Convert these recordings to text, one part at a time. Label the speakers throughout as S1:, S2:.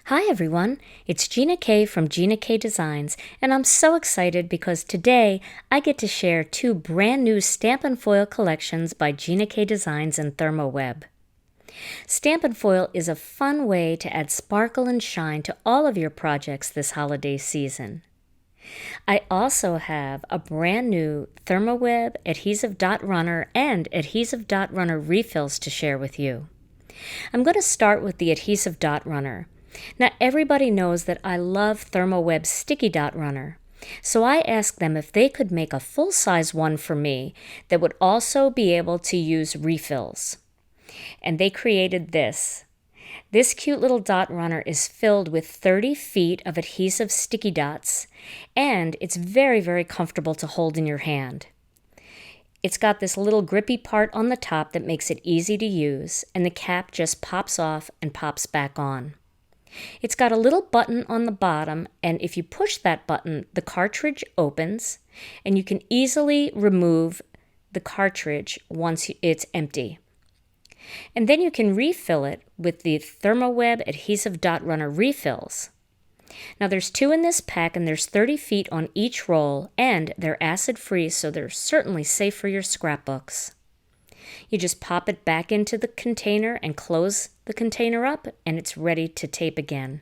S1: Hi everyone, it's Gina K from Gina K Designs, and I'm so excited because today I get to share two brand new Stampnfoil collections by Gina K Designs and ThermOWeb. Stampnfoil is a fun way to add sparkle and shine to all of your projects this holiday season. I also have a brand new ThermOWeb Adhesive Dot Runner and Adhesive Dot Runner refills to share with you. I'm going to start with the Adhesive Dot Runner. Now, everybody knows that I love ThermOWeb's Sticky Dot Runner, so I asked them if they could make a full-size one for me that would also be able to use refills. And they created this. This cute little dot runner is filled with 30 feet of adhesive sticky dots, and it's very, very comfortable to hold in your hand. It's got this little grippy part on the top that makes it easy to use, and the cap just pops off and pops back on. It's got a little button on the bottom, and if you push that button, the cartridge opens, and you can easily remove the cartridge once it's empty. And then you can refill it with the ThermOWeb Adhesive Dot Runner refills. Now there's two in this pack, and there's 30 feet on each roll, and they're acid-free, so they're certainly safe for your scrapbooks. You just pop it back into the container and close the container up, and it's ready to tape again.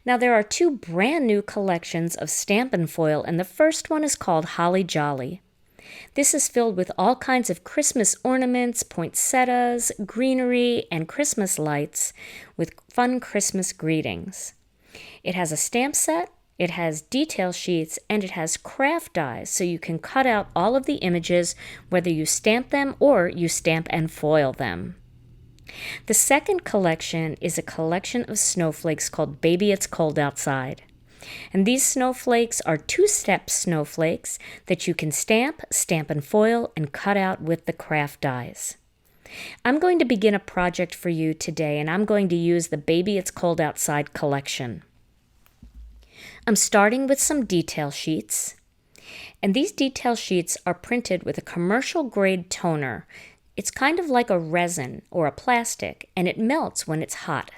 S1: Now there are two brand new collections of Stampnfoil, and the first one is called Holly Jolly. This is filled with all kinds of Christmas ornaments, poinsettias, greenery, and Christmas lights with fun Christmas greetings. It has a stamp set, it has detail sheets, and it has craft dies, so you can cut out all of the images whether you stamp them or you stamp and foil them. The second collection is a collection of snowflakes called Baby It's Cold Outside. And these snowflakes are two-step snowflakes that you can stamp, stamp and foil, and cut out with the craft dies. I'm going to begin a project for you today, and I'm going to use the Baby It's Cold Outside collection. I'm starting with some detail sheets, and these detail sheets are printed with a commercial-grade toner. It's kind of like a resin or a plastic, and it melts when it's hot.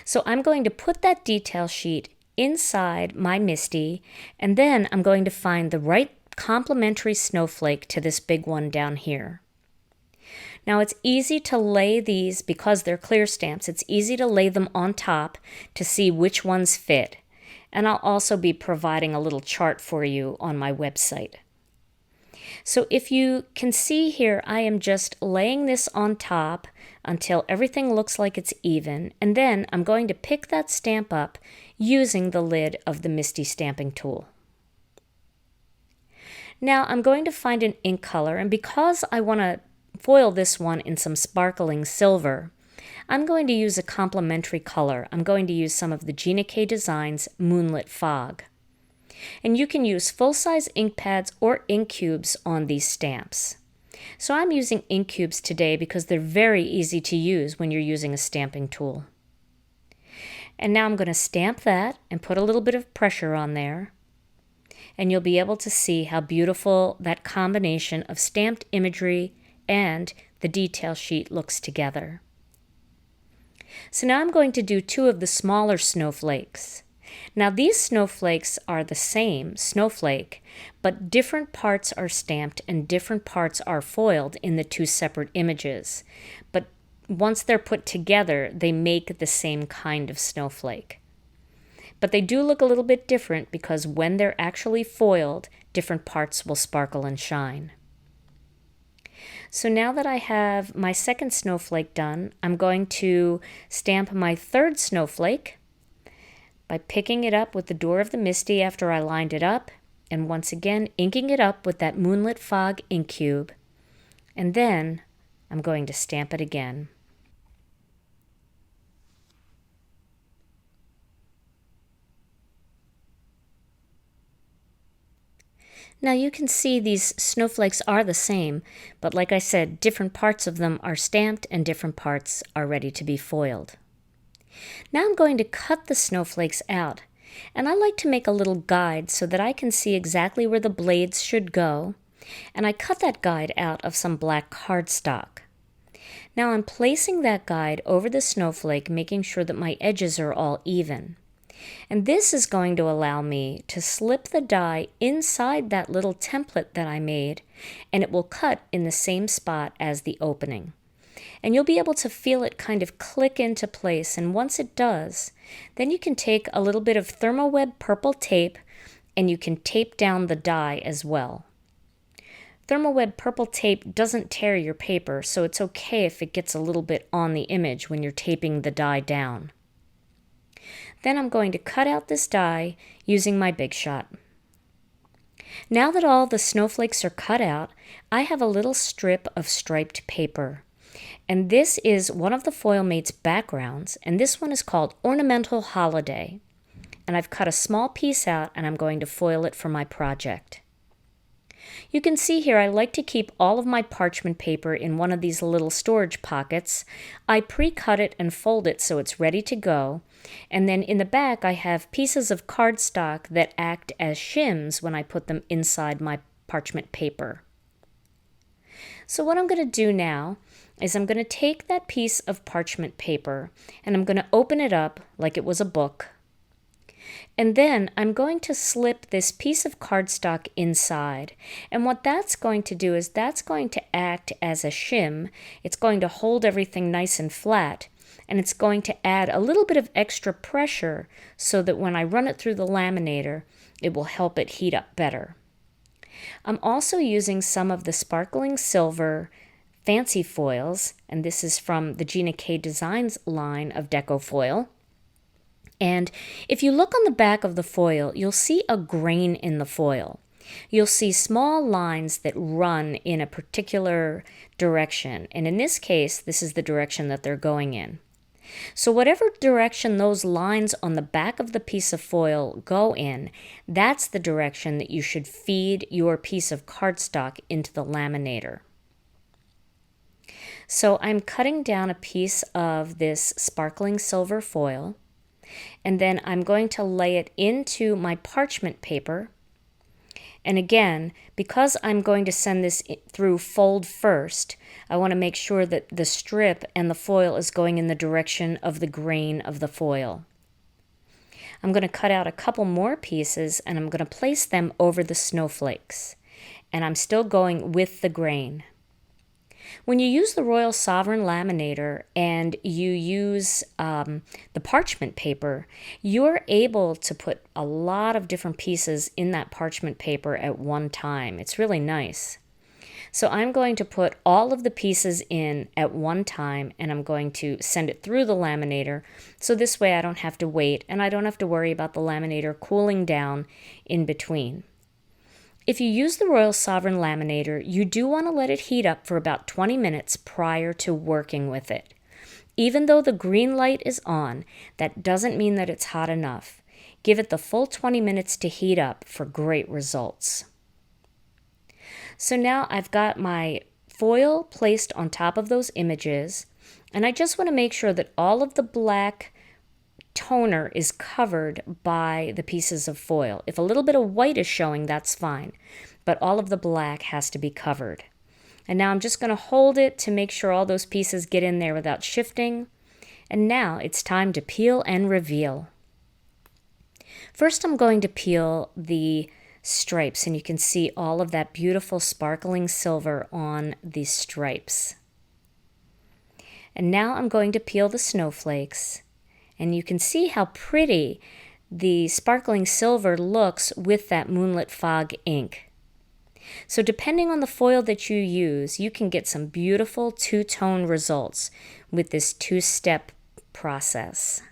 S1: So I'm going to put that detail sheet inside my MISTI, and then I'm going to find the right complementary snowflake to this big one down here. Now it's easy to lay these, because they're clear stamps, it's easy to lay them on top to see which ones fit. And I'll also be providing a little chart for you on my website. So if you can see here, I am just laying this on top until everything looks like it's even, and then I'm going to pick that stamp up using the lid of the MISTI stamping tool. Now I'm going to find an ink color, and because I want to foil this one in some sparkling silver, I'm going to use a complementary color. I'm going to use some of the Gina K Designs Moonlit Fog. And you can use full-size ink pads or ink cubes on these stamps. So I'm using ink cubes today because they're very easy to use when you're using a stamping tool. And now I'm going to stamp that and put a little bit of pressure on there. And you'll be able to see how beautiful that combination of stamped imagery and the detail sheet looks together. So now I'm going to do two of the smaller snowflakes. Now these snowflakes are the same snowflake, but different parts are stamped and different parts are foiled in the two separate images. But once they're put together, they make the same kind of snowflake. But they do look a little bit different because when they're actually foiled, different parts will sparkle and shine. So now that I have my second snowflake done, I'm going to stamp my third snowflake by picking it up with the door of the MISTI after I lined it up, and once again inking it up with that Moonlit Fog ink cube, and then I'm going to stamp it again. Now you can see these snowflakes are the same, but like I said, different parts of them are stamped and different parts are ready to be foiled. Now I'm going to cut the snowflakes out, and I like to make a little guide so that I can see exactly where the blades should go, and I cut that guide out of some black cardstock. Now I'm placing that guide over the snowflake, making sure that my edges are all even. And this is going to allow me to slip the die inside that little template that I made, and it will cut in the same spot as the opening. And you'll be able to feel it kind of click into place, and once it does, then you can take a little bit of ThermOWeb purple tape and you can tape down the die as well. ThermOWeb purple tape doesn't tear your paper, so it's okay if it gets a little bit on the image when you're taping the die down. Then I'm going to cut out this die using my Big Shot. Now that all the snowflakes are cut out, I have a little strip of striped paper. And this is one of the FoilMate's backgrounds, and this one is called Ornamental Holiday. And I've cut a small piece out and I'm going to foil it for my project. You can see here I like to keep all of my parchment paper in one of these little storage pockets. I pre-cut it and fold it so it's ready to go. And then in the back I have pieces of cardstock that act as shims when I put them inside my parchment paper. So what I'm going to do now is I'm going to take that piece of parchment paper and I'm going to open it up like it was a book. And then I'm going to slip this piece of cardstock inside. And what that's going to do is that's going to act as a shim. It's going to hold everything nice and flat. And it's going to add a little bit of extra pressure so that when I run it through the laminator, it will help it heat up better. I'm also using some of the sparkling silver fancy foils, and this is from the Gina K Designs line of Deco Foil. And if you look on the back of the foil, you'll see a grain in the foil. You'll see small lines that run in a particular direction, and in this case, this is the direction that they're going in. So whatever direction those lines on the back of the piece of foil go in, that's the direction that you should feed your piece of cardstock into the laminator. So I'm cutting down a piece of this sparkling silver foil, and then I'm going to lay it into my parchment paper. And again, because I'm going to send this through fold first, I want to make sure that the strip and the foil is going in the direction of the grain of the foil. I'm going to cut out a couple more pieces and I'm going to place them over the snowflakes. And I'm still going with the grain. When you use the Royal Sovereign laminator and you use the parchment paper, you're able to put a lot of different pieces in that parchment paper at one time. It's really nice. So I'm going to put all of the pieces in at one time and I'm going to send it through the laminator. So this way I don't have to wait and I don't have to worry about the laminator cooling down in between. If you use the Royal Sovereign laminator, you do want to let it heat up for about 20 minutes prior to working with it. Even though the green light is on, that doesn't mean that it's hot enough. Give it the full 20 minutes to heat up for great results. So now I've got my foil placed on top of those images, and I just want to make sure that all of the black toner is covered by the pieces of foil. If a little bit of white is showing, that's fine, but all of the black has to be covered. And now I'm just going to hold it to make sure all those pieces get in there without shifting. And now it's time to peel and reveal. First I'm going to peel the stripes, and you can see all of that beautiful sparkling silver on the stripes. And now I'm going to peel the snowflakes. And you can see how pretty the sparkling silver looks with that Moonlit Fog ink. So depending on the foil that you use, you can get some beautiful two-tone results with this two-step process.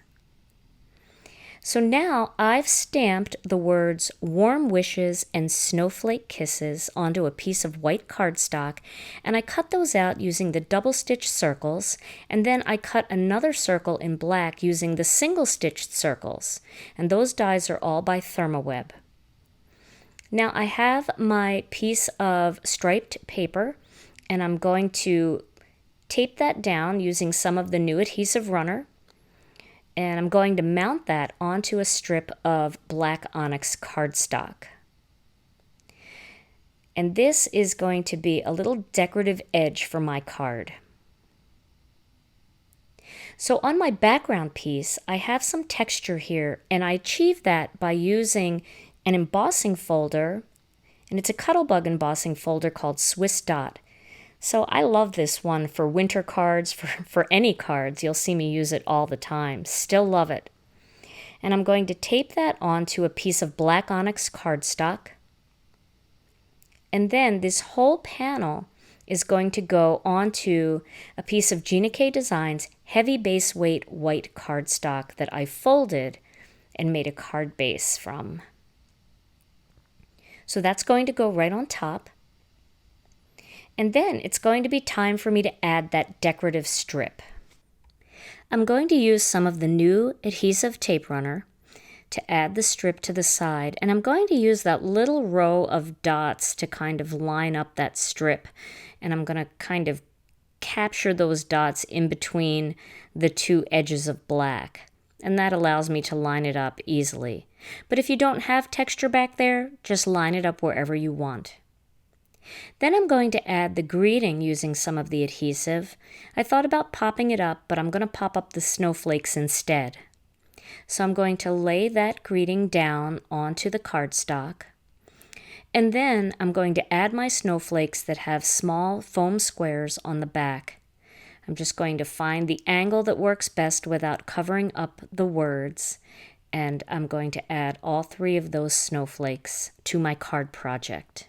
S1: So now I've stamped the words Warm Wishes and Snowflake Kisses onto a piece of white cardstock, and I cut those out using the double-stitched circles, and then I cut another circle in black using the single-stitched circles, and those dies are all by ThermOWeb. Now I have my piece of striped paper, and I'm going to tape that down using some of the new Adhesive Runner. And I'm going to mount that onto a strip of black onyx cardstock. And this is going to be a little decorative edge for my card. So on my background piece, I have some texture here, and I achieved that by using an embossing folder, and it's a Cuttlebug embossing folder called Swiss Dot. So I love this one for winter cards, for any cards. You'll see me use it all the time. Still love it. And I'm going to tape that onto a piece of black onyx cardstock. And then this whole panel is going to go onto a piece of Gina K Designs heavy base weight white cardstock that I folded and made a card base from. So that's going to go right on top. And then it's going to be time for me to add that decorative strip. I'm going to use some of the new Adhesive Tape Runner to add the strip to the side, and I'm going to use that little row of dots to kind of line up that strip, and I'm going to kind of capture those dots in between the two edges of black, and that allows me to line it up easily. But if you don't have texture back there, just line it up wherever you want. Then I'm going to add the greeting using some of the adhesive. I thought about popping it up, but I'm going to pop up the snowflakes instead. So I'm going to lay that greeting down onto the cardstock. And then I'm going to add my snowflakes that have small foam squares on the back. I'm just going to find the angle that works best without covering up the words. And I'm going to add all 3 of those snowflakes to my card project.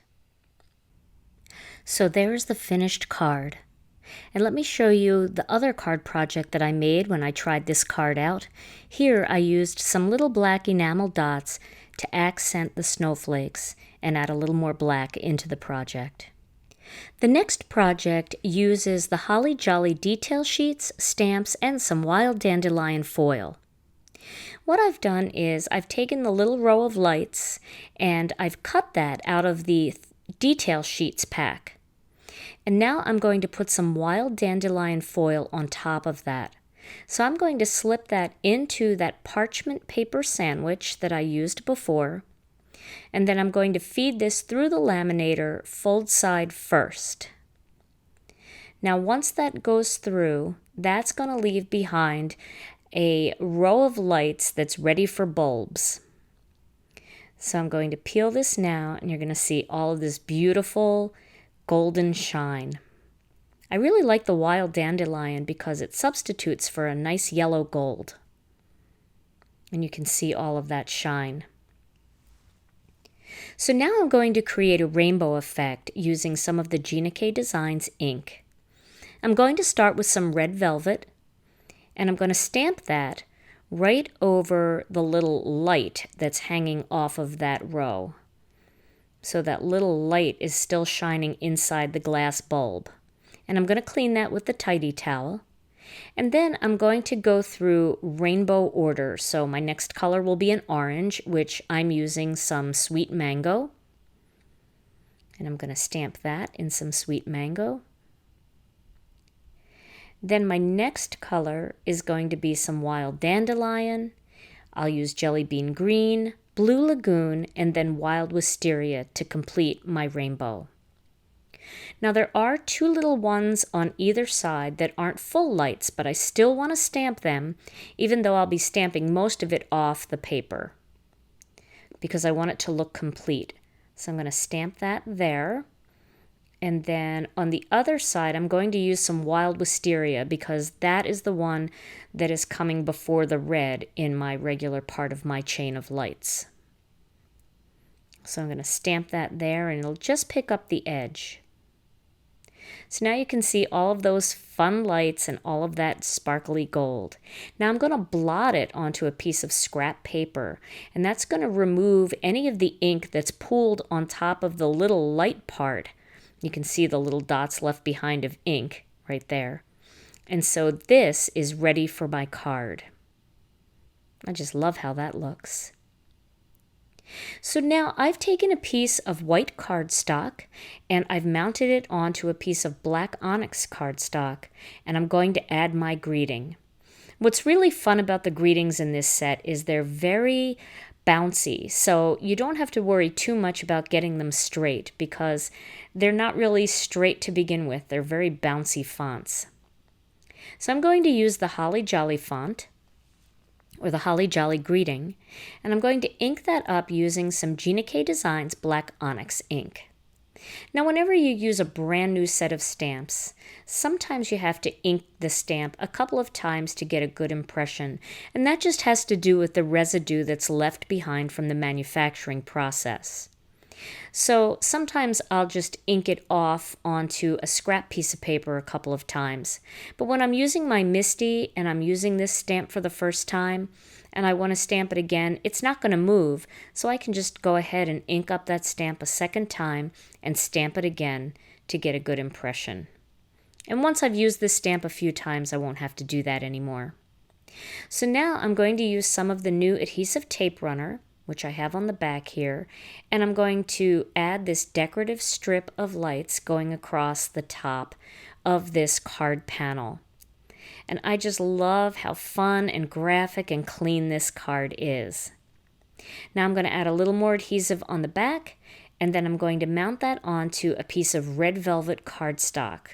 S1: So there's the finished card. And let me show you the other card project that I made when I tried this card out. Here I used some little black enamel dots to accent the snowflakes and add a little more black into the project. The next project uses the Holly Jolly detail sheets, stamps, and some wild dandelion foil. What I've done is I've taken the little row of lights and I've cut that out of the detail sheets pack. And now I'm going to put some wild dandelion foil on top of that. So I'm going to slip that into that parchment paper sandwich that I used before. And then I'm going to feed this through the laminator fold side first. Now once that goes through, that's going to leave behind a row of lights that's ready for bulbs. So I'm going to peel this now, and you're going to see all of this beautiful golden shine. I really like the wild dandelion because it substitutes for a nice yellow gold. And you can see all of that shine. So now I'm going to create a rainbow effect using some of the Gina K Designs ink. I'm going to start with some red velvet, and I'm going to stamp that right over the little light that's hanging off of that row. So that little light is still shining inside the glass bulb. And I'm going to clean that with the tidy towel. And then I'm going to go through rainbow order. So my next color will be an orange, which I'm using some sweet mango. And I'm going to stamp that in some sweet mango. Then my next color is going to be some wild dandelion. I'll use jelly bean green, blue lagoon, and then wild wisteria to complete my rainbow. Now there are 2 little ones on either side that aren't full lights, but I still want to stamp them, even though I'll be stamping most of it off the paper because I want it to look complete. So I'm going to stamp that there. And then on the other side, I'm going to use some wild wisteria because that is the one that is coming before the red in my regular part of my chain of lights. So I'm going to stamp that there, and it'll just pick up the edge. So now you can see all of those fun lights and all of that sparkly gold. Now I'm going to blot it onto a piece of scrap paper, and that's going to remove any of the ink that's pooled on top of the little light part. You can see the little dots left behind of ink right there. And so this is ready for my card. I just love how that looks. So now I've taken a piece of white cardstock and I've mounted it onto a piece of black onyx cardstock, and I'm going to add my greeting. What's really fun about the greetings in this set is they're very bouncy, so you don't have to worry too much about getting them straight because they're not really straight to begin with. They're very bouncy fonts. So I'm going to use the Holly Jolly font, or the Holly Jolly greeting, and I'm going to ink that up using some Gina K Designs Black Onyx ink. Now, whenever you use a brand new set of stamps, sometimes you have to ink the stamp a couple of times to get a good impression, and that just has to do with the residue that's left behind from the manufacturing process. So sometimes I'll just ink it off onto a scrap piece of paper a couple of times. But when I'm using my MISTI and I'm using this stamp for the first time and I want to stamp it again, it's not going to move. So I can just go ahead and ink up that stamp a second time and stamp it again to get a good impression. And once I've used this stamp a few times, I won't have to do that anymore. So now I'm going to use some of the new Adhesive Tape Runner, which I have on the back here, and I'm going to add this decorative strip of lights going across the top of this card panel. And I just love how fun and graphic and clean this card is. Now I'm going to add a little more adhesive on the back, and then I'm going to mount that onto a piece of red velvet cardstock.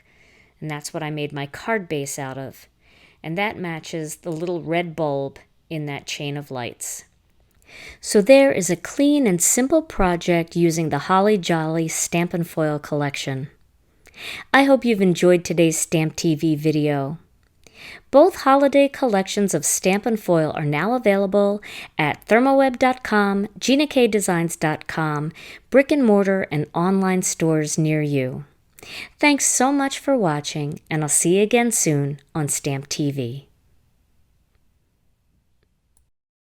S1: And that's what I made my card base out of. And that matches the little red bulb in that chain of lights. So there is a clean and simple project using the Holly Jolly StampnFoil collection. I hope you've enjoyed today's Stamp TV video. Both holiday collections of StampnFoil are now available at ThermOWeb.com, GinaKDesigns.com, brick and mortar and online stores near you. Thanks so much for watching, and I'll see you again soon on Stamp TV.